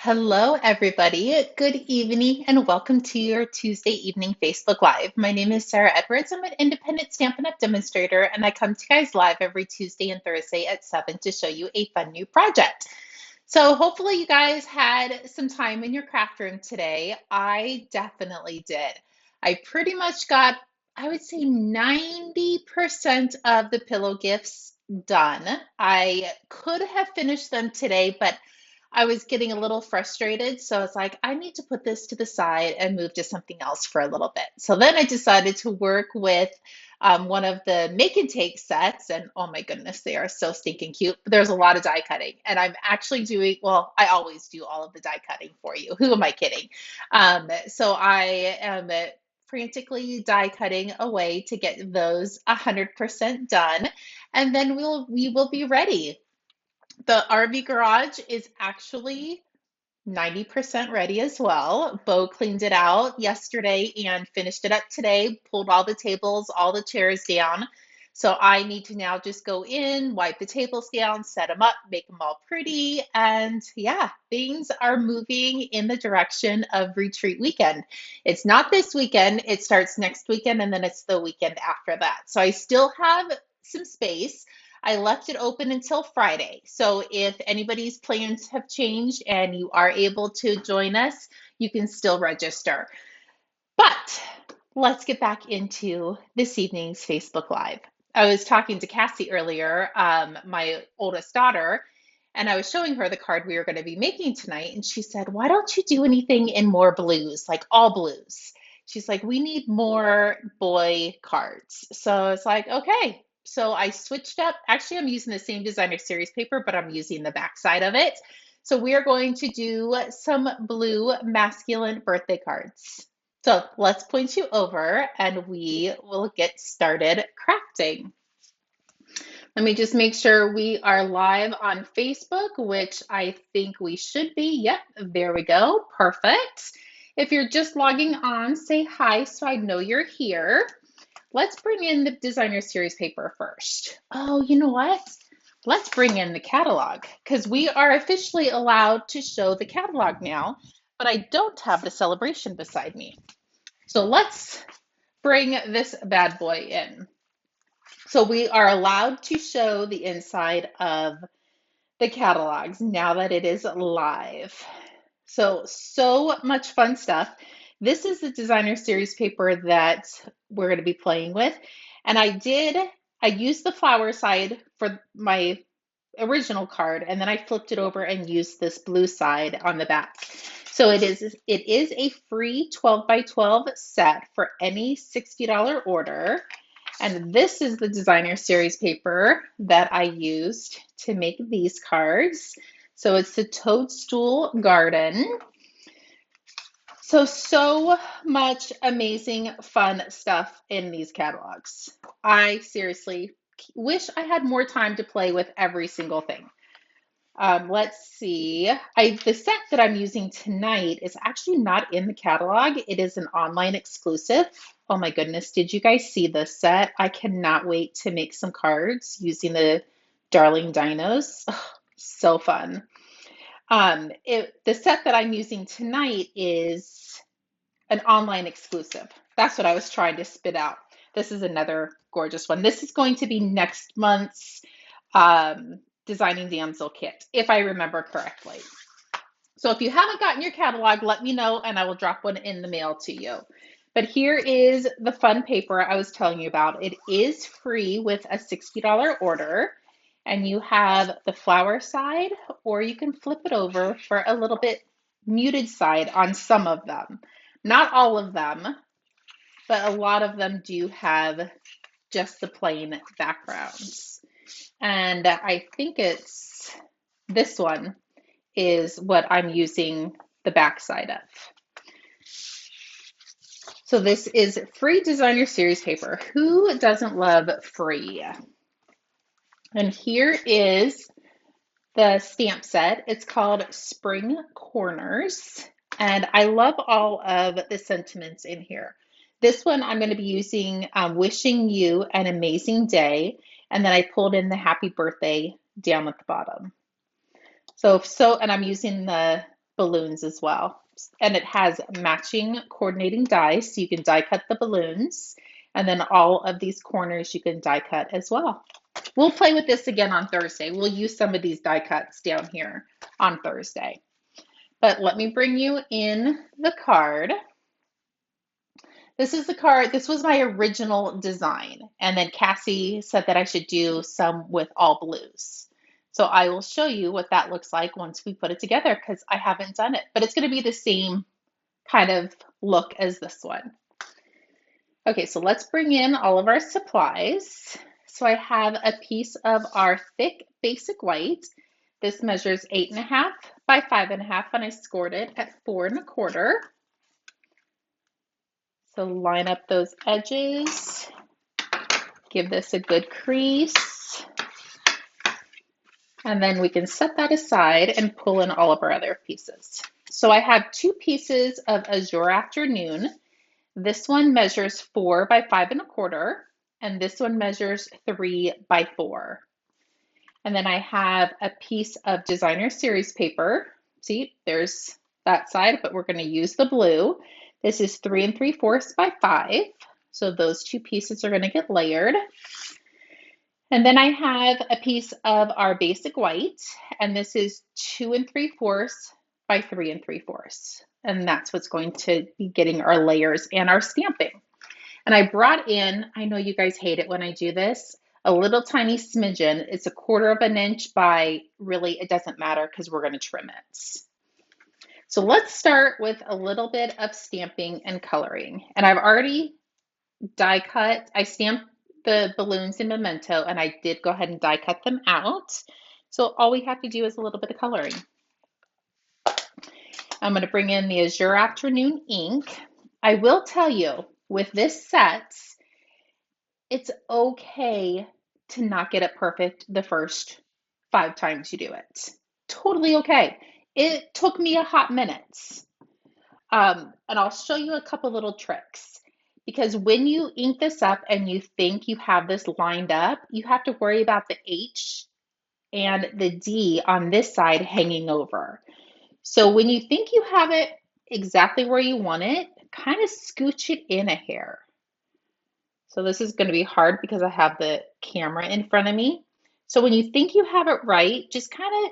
Hello, everybody. Good evening, and welcome to your Tuesday evening Facebook Live. My name is Sarah Edwards. I'm an independent Stampin' Up! Demonstrator, and I come to you guys live every Tuesday and Thursday at 7 to show you a fun new project. So, hopefully, you guys had some time in your craft room today. I definitely did. I pretty much got, I would say, 90% of the pillow gifts done. I could have finished them today, but I was getting a little frustrated. So it's like, I need to put this to the side and move to something else for a little bit. So then I decided to work with one of the make and take sets. And oh my goodness, they are so stinking cute. But there's a lot of die cutting. And I'm actually doing, well, I always do all of the die cutting for you. Who am I kidding? So I am frantically die cutting away to get those 100% done. And then we will be ready. The RV garage is actually 90% ready as well. Bo cleaned it out yesterday and finished it up today, pulled all the tables, all the chairs down. So I need to now just go in, wipe the tables down, set them up, make them all pretty. And yeah, things are moving in the direction of retreat weekend. It's not this weekend, it starts next weekend, and then it's the weekend after that. So I still have some space. I left it open until Friday. So if anybody's plans have changed and you are able to join us, you can still register. But let's get back into this evening's Facebook Live. I was talking to Cassie earlier, my oldest daughter, and I was showing her the card we were going to be making tonight. And she said, "Why don't you do anything in more blues, like all blues?" She's like, "We need more boy cards." So it's like, okay. So I switched up. Actually, I'm using the same designer series paper, but I'm using the back side of it. So we are going to do some blue masculine birthday cards. So let's point you over and we will get started crafting. Let me just make sure we are live on Facebook, which I think we should be. Yep, there we go. Perfect. If you're just logging on, say hi so I know you're here. Let's bring in the designer series paper first. Oh, you know what? Let's bring in the catalog because we are officially allowed to show the catalog now, but I don't have the celebration beside me. So let's bring this bad boy in. So we are allowed to show the inside of the catalogs now that it is live. So much fun stuff. This is the designer series paper that we're going to be playing with. And I used the flower side for my original card, and then I flipped it over and used this blue side on the back. So it is a free 12 by 12 set for any $60 order. And this is the designer series paper that I used to make these cards. So it's the Toadstool Garden. So much amazing fun stuff in these catalogs. I seriously wish I had more time to play with every single thing. Let's see. The set that I'm using tonight is actually not in the catalog. It is an online exclusive. Oh my goodness, did you guys see this set? I cannot wait to make some cards using the Darling Dinos. Oh, so fun. The set that I'm using tonight is an online exclusive. That's what I was trying to spit out. This is another gorgeous one. This is going to be next month's Designing Damsel kit, if I remember correctly. So if you haven't gotten your catalog, let me know and I will drop one in the mail to you. But here is the fun paper I was telling you about. It is free with a $60 order. And you have the flower side, or you can flip it over for a little bit muted side on some of them. Not all of them, but a lot of them do have just the plain backgrounds. And I think it's this one is what I'm using the backside of. So this is free designer series paper. Who doesn't love free? And here is the stamp set. It's called Spring Corners. And I love all of the sentiments in here. This one I'm going to be using Wishing You an Amazing Day. And then I pulled in the happy birthday down at the bottom. And I'm using the balloons as well. And it has matching coordinating dies, so you can die cut the balloons. And then all of these corners you can die cut as well. We'll play with this again on Thursday. We'll use some of these die cuts down here on Thursday. But let me bring you in the card. This is the card. This was my original design. And then Cassie said that I should do some with all blues. So I will show you what that looks like once we put it together because I haven't done it. But it's going to be the same kind of look as this one. Okay, so let's bring in all of our supplies. So I have a piece of our thick basic white. This measures 8.5 by 5.5, and I scored it at 4.25. So line up those edges, give this a good crease, and then we can set that aside and pull in all of our other pieces. So I have 2 pieces of Azure Afternoon. This one measures 4 by 5.25, and this one measures 3 by 4. And then I have a piece of designer series paper. See, there's that side, but we're going to use the blue. This is 3 3/4 by 5. So those 2 pieces are going to get layered. And then I have a piece of our basic white, and this is 2 3/4 by 3 3/4. And that's what's going to be getting our layers and our stamping. And I brought in, I know you guys hate it when I do this, a little tiny smidgen. It's 1/4 of an inch by, really, it doesn't matter because we're going to trim it. So let's start with a little bit of stamping and coloring. And I've already die cut, I stamped the balloons in Memento, and I did go ahead and die cut them out. So all we have to do is a little bit of coloring. I'm going to bring in the Azure Afternoon ink. I will tell you, with this set, it's okay to not get it perfect the first 5 times you do it. Totally okay. It took me a hot minute. And I'll show you a couple little tricks. Because when you ink this up and you think you have this lined up, you have to worry about the H and the D on this side hanging over. So when you think you have it exactly where you want it, kind of scooch it in a hair. So this is going to be hard because I have the camera in front of me. So when you think you have it right, just kind of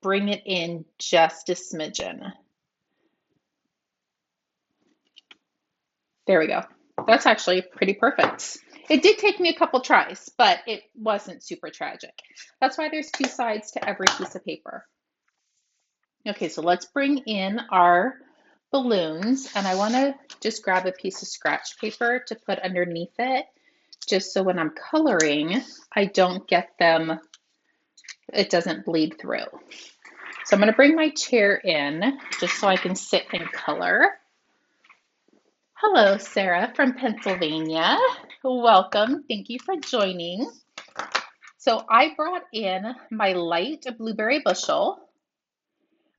bring it in just a smidgen. There we go. That's actually pretty perfect. It did take me a couple tries, but it wasn't super tragic. That's why there's 2 sides to every piece of paper. Okay, so let's bring in our balloons, and I want to just grab a piece of scratch paper to put underneath it, just so when I'm coloring, I don't get them, it doesn't bleed through. So I'm going to bring my chair in just so I can sit and color. Hello, Sarah from Pennsylvania. Welcome. Thank you for joining. So I brought in my light blueberry bushel,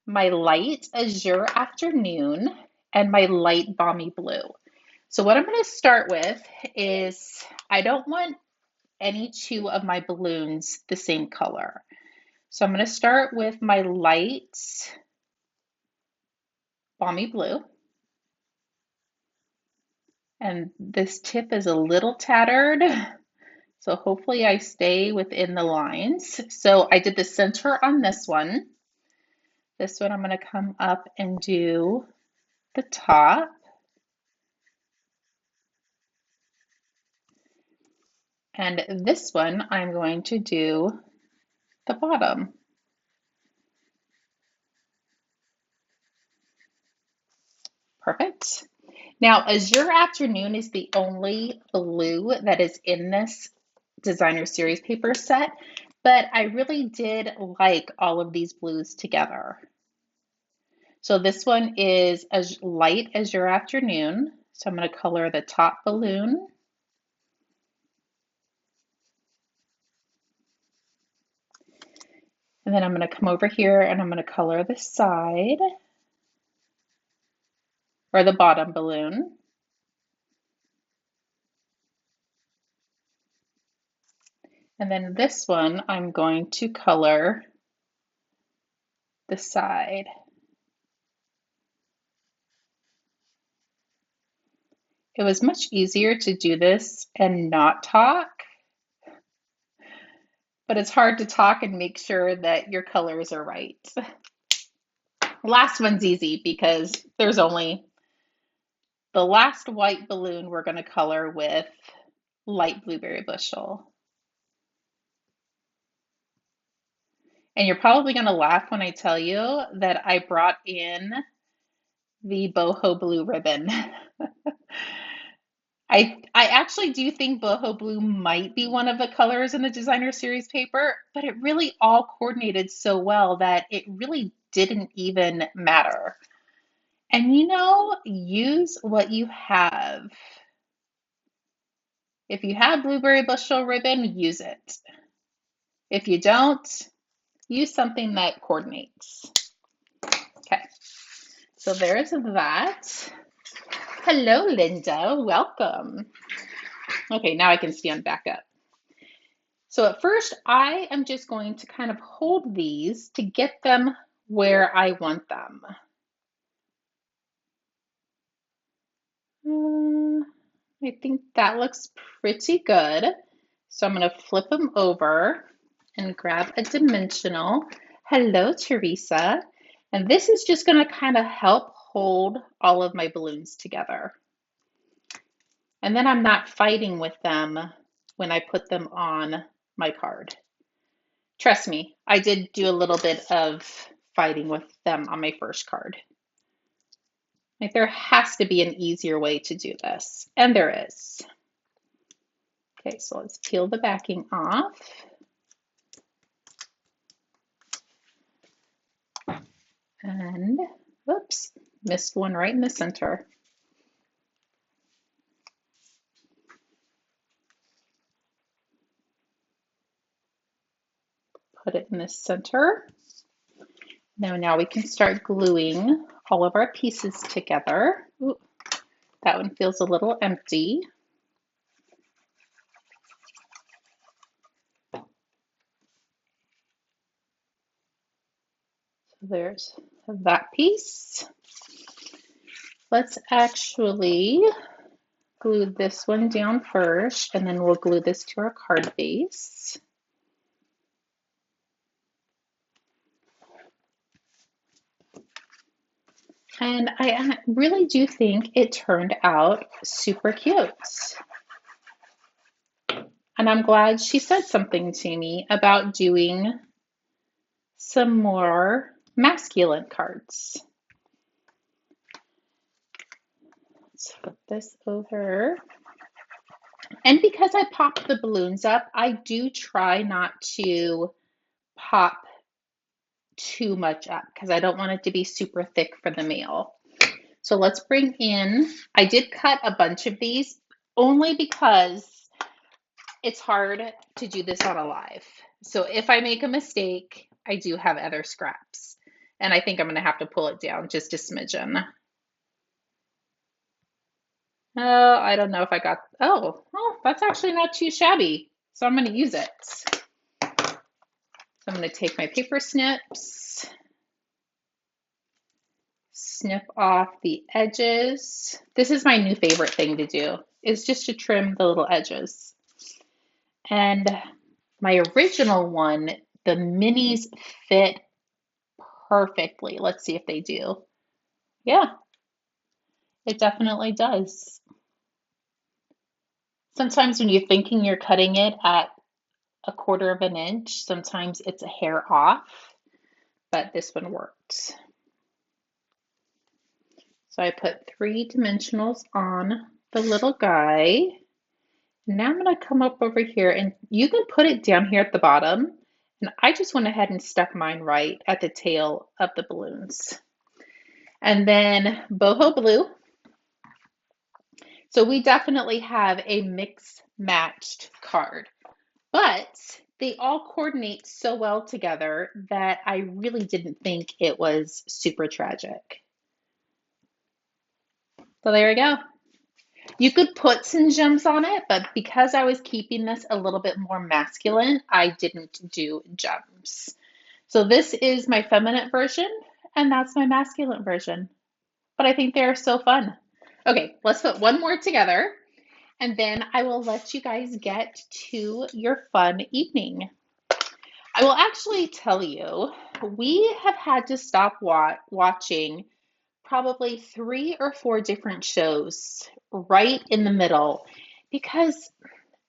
my light Azure Afternoon, and my light balmy blue. So what I'm going to start with is I don't want any 2 of my balloons the same color. So I'm going to start with my light balmy blue. And this tip is a little tattered, so hopefully I stay within the lines. So I did the center on this one. This one I'm going to come up and do the top. And this one I'm going to do the bottom. Perfect. Now, Azure Afternoon is the only blue that is in this designer series paper set, but I really did like all of these blues together. So this one is as light as your afternoon. So I'm going to color the top balloon. And then I'm going to come over here and I'm going to color the side or the bottom balloon. And then this one, I'm going to color the side. It was much easier to do this and not talk, but it's hard to talk and make sure that your colors are right. Last one's easy because there's only the last white balloon we're going to color with light blueberry bushel. And you're probably going to laugh when I tell you that I brought in the boho blue ribbon. I actually do think boho blue might be one of the colors in the designer series paper, but it really all coordinated so well that it really didn't even matter. And use what you have. If you have blueberry bushel ribbon, use it. If you don't, use something that coordinates. Okay, so there's that. Hello, Linda, welcome. Okay, now I can stand back up. So at first, I am just going to kind of hold these to get them where I want them. I think that looks pretty good. So I'm going to flip them over and grab a dimensional. Hello, Teresa. And this is just going to kind of help hold all of my balloons together. And then I'm not fighting with them when I put them on my card. Trust me, I did do a little bit of fighting with them on my first card. Like, there has to be an easier way to do this, and there is. Okay, so let's peel the backing off. And, whoops, missed one right in the center. Put it in the center. Now we can start gluing all of our pieces together. Ooh, that one feels a little empty. So there's that piece. Let's actually glue this one down first, and then we'll glue this to our card base. And I really do think it turned out super cute. And I'm glad she said something to me about doing some more masculine cards. Let's flip this over. And because I popped the balloons up, I do try not to pop too much up because I don't want it to be super thick for the mail. So let's bring in, I did cut a bunch of these only because it's hard to do this on a live. So if I make a mistake, I do have other scraps. And I think I'm going to have to pull it down just a smidgen. Oh, I don't know if I got, oh, that's actually not too shabby. So I'm going to use it. So I'm going to take my paper snips, snip off the edges. This is my new favorite thing to do, is just to trim the little edges. And my original one, the minis fit perfectly. Let's see if they do. Yeah, it definitely does. Sometimes when you're thinking you're cutting it at 1/4 of an inch, sometimes it's a hair off, but this one worked. So I put 3 dimensionals on the little guy. Now I'm going to come up over here, and you can put it down here at the bottom. And I just went ahead and stuck mine right at the tail of the balloons. And then boho blue. So we definitely have a mix matched card, but they all coordinate so well together that I really didn't think it was super tragic. So there we go. You could put some gems on it, but because I was keeping this a little bit more masculine, I didn't do gems. So this is my feminine version, and that's my masculine version. But I think they're so fun. Okay, let's put one more together and then I will let you guys get to your fun evening. I will actually tell you, we have had to stop watching probably 3 or 4 different shows right in the middle because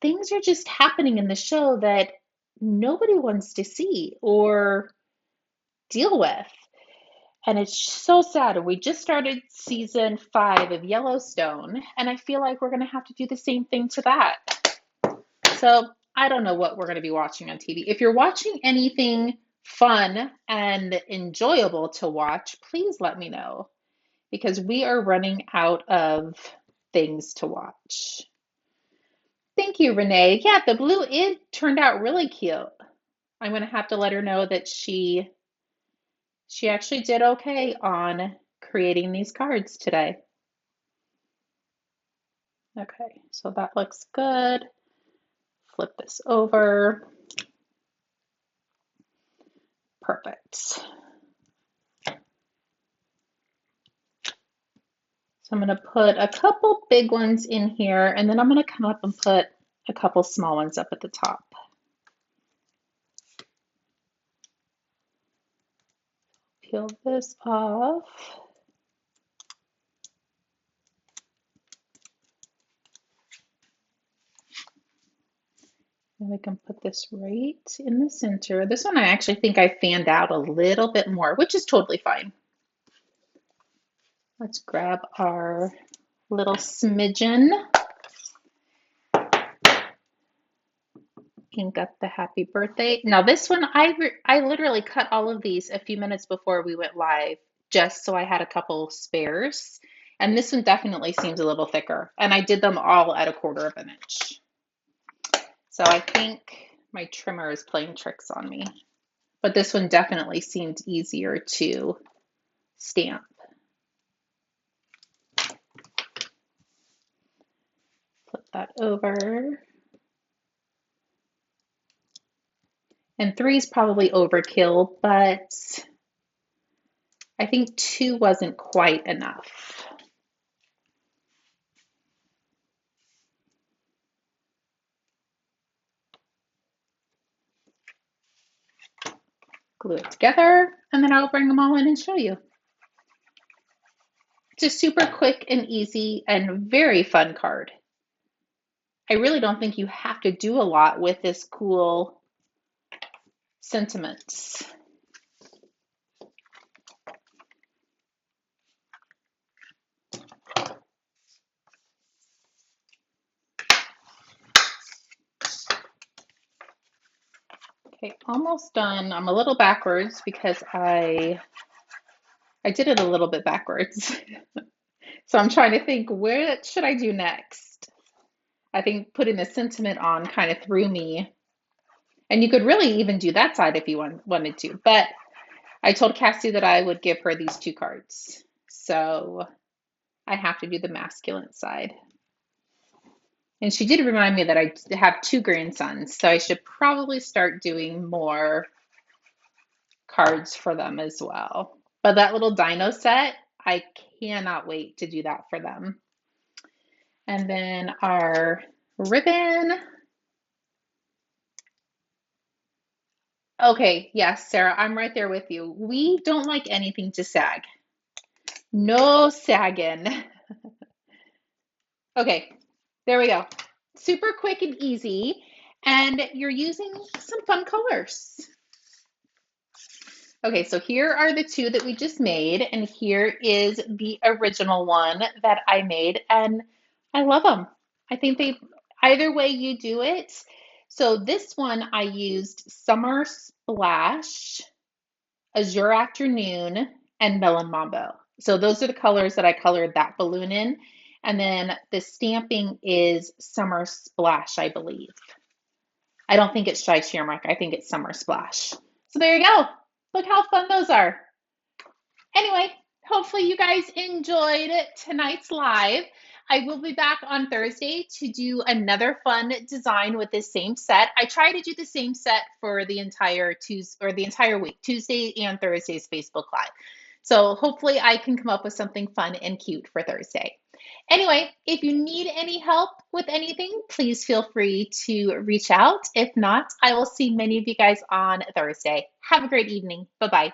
things are just happening in the show that nobody wants to see or deal with. And it's so sad. We just started season 5 of Yellowstone, and I feel like we're going to have to do the same thing to that. So I don't know what we're going to be watching on TV. If you're watching anything fun and enjoyable to watch, please let me know because we are running out of things to watch. Thank you, Renee. Yeah, the blue it turned out really cute. I'm going to have to let her know that she actually did okay on creating these cards today. Okay, so that looks good. Flip this over. Perfect. So I'm going to put a couple big ones in here, and then I'm going to come up and put a couple small ones up at the top. Peel this off. And we can put this right in the center. This one I actually think I fanned out a little bit more, which is totally fine. Let's grab our little smidgen. Ink up the happy birthday. Now this one, I literally cut all of these a few minutes before we went live, just so I had a couple spares. And this one definitely seems a little thicker. And I did them all at 1/4 of an inch. So I think my trimmer is playing tricks on me. But this one definitely seemed easier to stamp. Flip that over. And 3 is probably overkill, but I think 2 wasn't quite enough. Glue it together, and then I'll bring them all in and show you. It's a super quick and easy and very fun card. I really don't think you have to do a lot with this cool sentiments. Okay, almost done. I'm a little backwards because I did it a little bit backwards. So I'm trying to think, what should I do next? I think putting the sentiment on kind of threw me. And you could really even do that side if you wanted to. But I told Cassie that I would give her these 2 cards. So I have to do the masculine side. And she did remind me that I have 2 grandsons, so I should probably start doing more cards for them as well. But that little dino set, I cannot wait to do that for them. And then our ribbon. Okay, yes, Sarah, I'm right there with you. We don't like anything to sag. No sagging. Okay, there we go. Super quick and easy. And you're using some fun colors. Okay, so here are the 2 that we just made, and here is the original one that I made, and I love them. I think either way you do it. So this one I used Summer Splash, Azure Afternoon, and Melon Mambo. So those are the colors that I colored that balloon in. And then the stamping is Summer Splash, I believe. I don't think it's Shy Shamrock. I think it's Summer Splash. So there you go. Look how fun those are. Anyway, hopefully you guys enjoyed tonight's live. I will be back on Thursday to do another fun design with this same set. I try to do the same set for the entire week, Tuesday and Thursday's Facebook Live. So hopefully I can come up with something fun and cute for Thursday. Anyway, if you need any help with anything, please feel free to reach out. If not, I will see many of you guys on Thursday. Have a great evening. Bye bye.